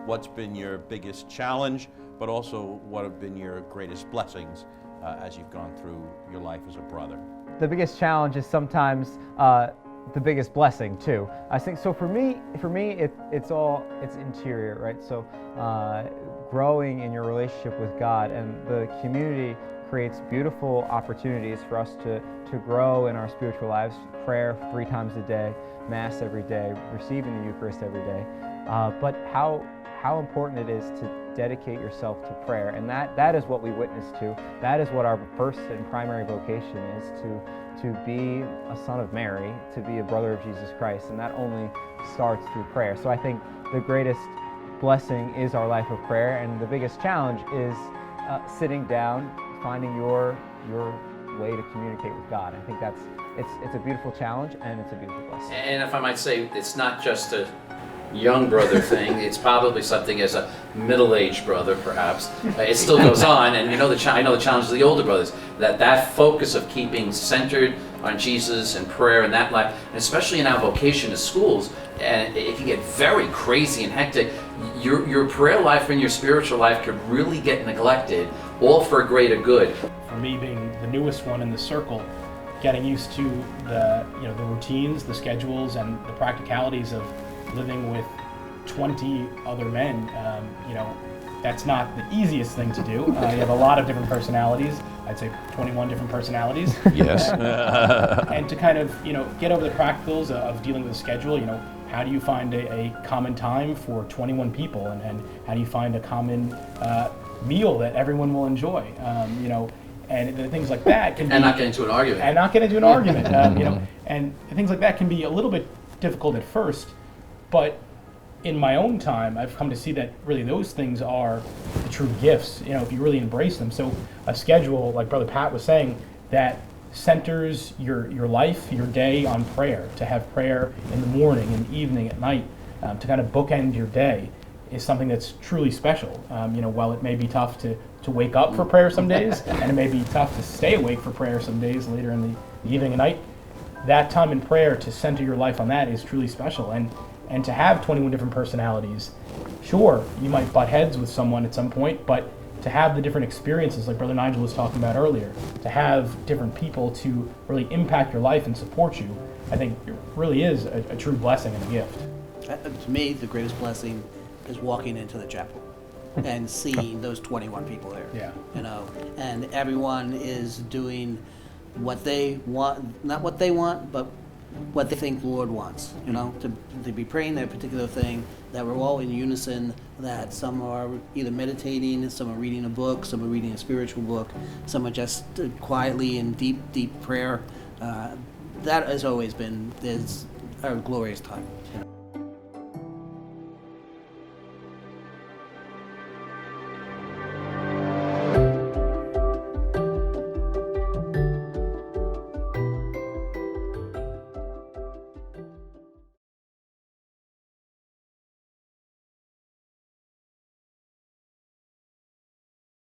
what's been your biggest challenge, but also what have been your greatest blessings as you've gone through your life as a brother? The biggest challenge is sometimes the biggest blessing too. I think so. For me, it's interior, right? So growing in your relationship with God and the community creates beautiful opportunities for us to grow in our spiritual lives. Prayer 3 times a day, Mass every day, receiving the Eucharist every day. But how important it is to dedicate yourself to prayer, and that is what we witness to. That is what our first and primary vocation is, to be a son of Mary, to be a brother of Jesus Christ, and that only starts through prayer. So I think the greatest blessing is our life of prayer, and the biggest challenge is sitting down, finding your way to communicate with God. I think it's a beautiful challenge, and it's a beautiful blessing. And if I might say, it's not just a young brother thing, it's probably something as a middle-aged brother, perhaps. It still goes on, and I know the challenges of the older brothers, that focus of keeping centered on Jesus and prayer and that life, and especially in our vocation to schools, and it can get very crazy and hectic. Your prayer life and your spiritual life could really get neglected, all for a greater good. For me, being the newest one in the circle, getting used to the routines, the schedules, and the practicalities of living with 20 other men, that's not the easiest thing to do. You have a lot of different personalities. I'd say 21 different personalities. Yes. And to kind of, get over the practicals of dealing with the schedule, how do you find a common time for 21 people, and how do you find a common meal that everyone will enjoy, and things like that can and not get into an argument. And not get into an argument, and things like that can be a little bit difficult at first, but in my own time, I've come to see that really those things are the true gifts, if you really embrace them. So a schedule, like Brother Pat was saying, that centers your life, your day on prayer, to have prayer in the morning, in the evening, at night, to kind of bookend your day, is something that's truly special. While it may be tough to wake up for prayer some days, and it may be tough to stay awake for prayer some days later in the evening and night, that time in prayer, to center your life on that, is truly special. And to have 21 different personalities, sure, you might butt heads with someone at some point, but to have the different experiences, like Brother Nigel was talking about earlier, to have different people to really impact your life and support you, I think it really is a true blessing and a gift. To me, the greatest blessing is walking into the chapel and seeing those 21 people there. Yeah. And everyone is doing what they want, not what they want, but what they think the Lord wants, to be praying that particular thing, that we're all in unison, that some are either meditating, some are reading a book, some are reading a spiritual book, some are just quietly in deep prayer. That has always been a glorious time.